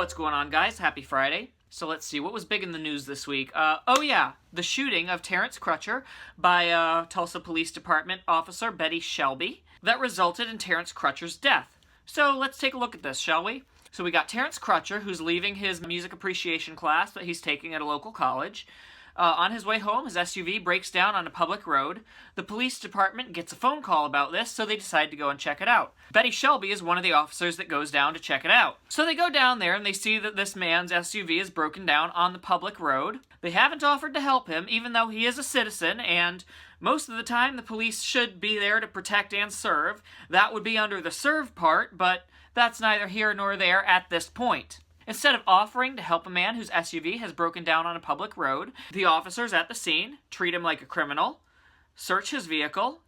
What's going on, guys? Happy Friday. So let's see, what was big in the news this week? Oh yeah, the shooting of Terrence Crutcher by Tulsa Police Department officer Betty Shelby that resulted in Terrence Crutcher's death. So let's take a look at this, shall we? So we got Terrence Crutcher, who's leaving his music appreciation class that he's taking at a local college. On his way home, his SUV breaks down on a public road. The police department gets a phone call about this, so they decide to go and check it out. Betty Shelby is one of the officers that goes down to check it out. So they go down there and they see that this man's SUV is broken down on the public road. They haven't offered to help him, even though he is a citizen, and most of the time the police should be there to protect and serve. That would be under the serve part, but that's neither here nor there at this point. Instead of offering to help a man whose SUV has broken down on a public road, the officers at the scene treat him like a criminal, search his vehicle,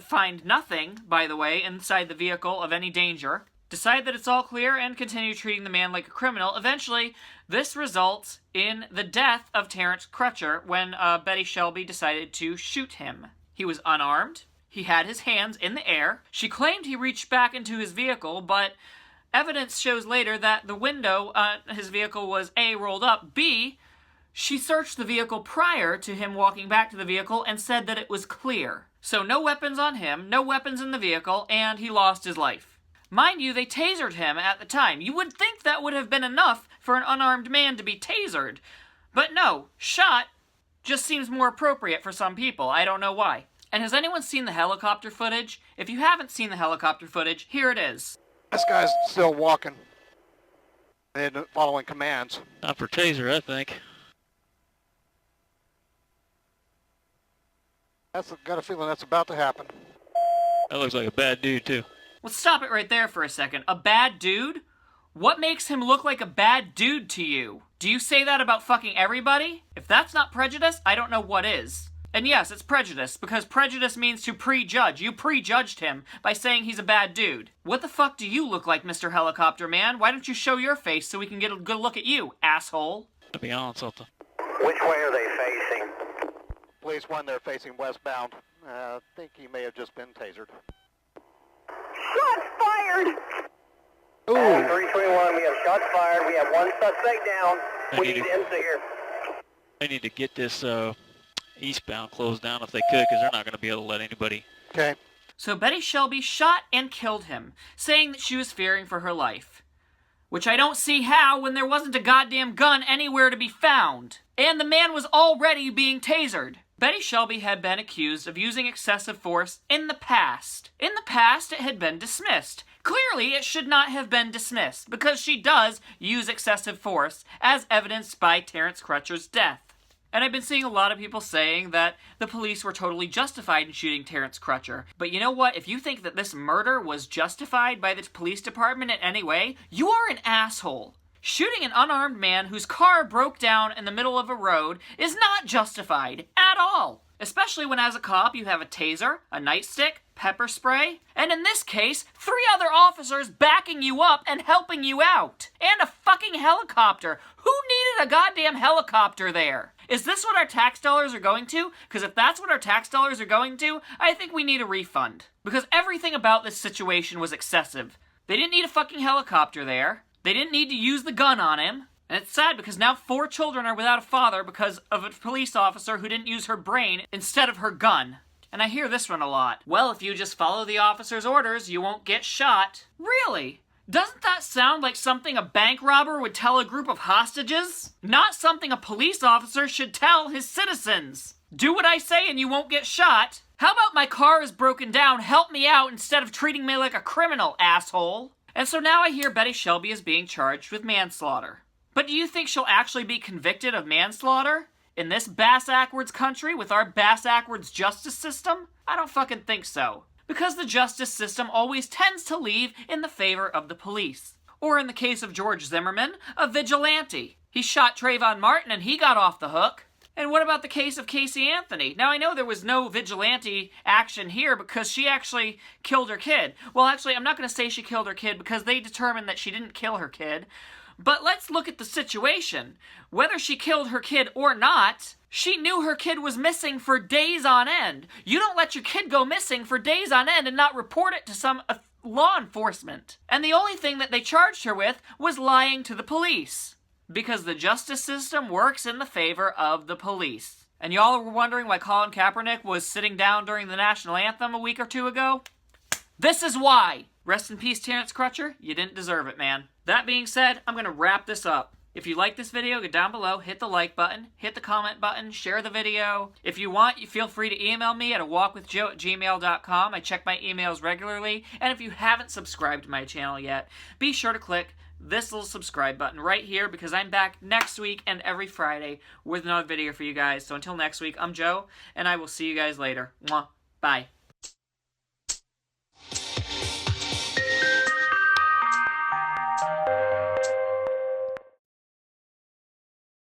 find nothing, by the way, inside the vehicle of any danger, decide that it's all clear, and continue treating the man like a criminal. Eventually, this results in the death of Terrence Crutcher when Betty Shelby decided to shoot him. He was unarmed. He had his hands in the air. She claimed he reached back into his vehicle, but evidence shows later that the window his vehicle was A, rolled up, B, she searched the vehicle prior to him walking back to the vehicle and said that it was clear. So no weapons on him, no weapons in the vehicle, and he lost his life. Mind you, they tasered him at the time. You would think that would have been enough for an unarmed man to be tasered. But no, shot just seems more appropriate for some people. I don't know why. And has anyone seen the helicopter footage? If you haven't seen the helicopter footage, here it is. This guy's still walking and following commands. Not for taser, I think. Got a feeling that's about to happen. That looks like a bad dude, too. Let's stop it right there for a second. A bad dude? What makes him look like a bad dude to you? Do you say that about fucking everybody? If that's not prejudice, I don't know what is. And yes, it's prejudice, because prejudice means to prejudge. You prejudged him by saying he's a bad dude. What the fuck do you look like, Mr. Helicopter Man? Why don't you show your face so we can get a good look at you, asshole? To be on something. Which way are they facing? Police 1, they're facing westbound. I think he may have just been tasered. Shots fired! Ooh. 321, we have shots fired. We have one suspect down. We need MC here. They need to get this eastbound closed down if they could, because they're not going to be able to let anybody. Okay. So Betty Shelby shot and killed him, saying that she was fearing for her life. Which I don't see how when there wasn't a goddamn gun anywhere to be found. And the man was already being tasered. Betty Shelby had been accused of using excessive force in the past. In the past, it had been dismissed. Clearly, it should not have been dismissed, because she does use excessive force, as evidenced by Terrence Crutcher's death. And I've been seeing a lot of people saying that the police were totally justified in shooting Terrence Crutcher. But you know what? If you think that this murder was justified by the police department in any way, you are an asshole. Shooting an unarmed man whose car broke down in the middle of a road is not justified at all. Especially when as a cop you have a taser, a nightstick, pepper spray, and in this case, 3 other officers backing you up and helping you out. And a fucking helicopter. Who needed a goddamn helicopter there? Is this what our tax dollars are going to? Because if that's what our tax dollars are going to, I think we need a refund. Because everything about this situation was excessive. They didn't need a fucking helicopter there. They didn't need to use the gun on him. And it's sad because now 4 children are without a father because of a police officer who didn't use her brain instead of her gun. And I hear this one a lot. Well, if you just follow the officer's orders, you won't get shot. Really? Doesn't that sound like something a bank robber would tell a group of hostages? Not something a police officer should tell his citizens. Do what I say and you won't get shot. How about my car is broken down, help me out instead of treating me like a criminal, asshole? And so now I hear Betty Shelby is being charged with manslaughter. But do you think she'll actually be convicted of manslaughter? In this bass-ackwards country with our bass-ackwards justice system? I don't fucking think so. Because the justice system always tends to leave in the favor of the police. Or in the case of George Zimmerman, a vigilante. He shot Trayvon Martin and he got off the hook. And what about the case of Casey Anthony? Now, I know there was no vigilante action here because she actually killed her kid. Well, actually, I'm not going to say she killed her kid because they determined that she didn't kill her kid. But let's look at the situation. Whether she killed her kid or not, she knew her kid was missing for days on end. You don't let your kid go missing for days on end and not report it to some law enforcement. And the only thing that they charged her with was lying to the police. Because the justice system works in the favor of the police. And y'all were wondering why Colin Kaepernick was sitting down during the national anthem a week or two ago? This is why! Rest in peace, Terrence Crutcher. You didn't deserve it, man. That being said, I'm going to wrap this up. If you like this video, go down below, hit the like button, hit the comment button, share the video. If you want, you feel free to email me at awalkwithjoe@gmail.com. I check my emails regularly. And if you haven't subscribed to my channel yet, be sure to click this little subscribe button right here because I'm back next week and every Friday with another video for you guys. So until next week, I'm Joe, and I will see you guys later. Mwah. Bye.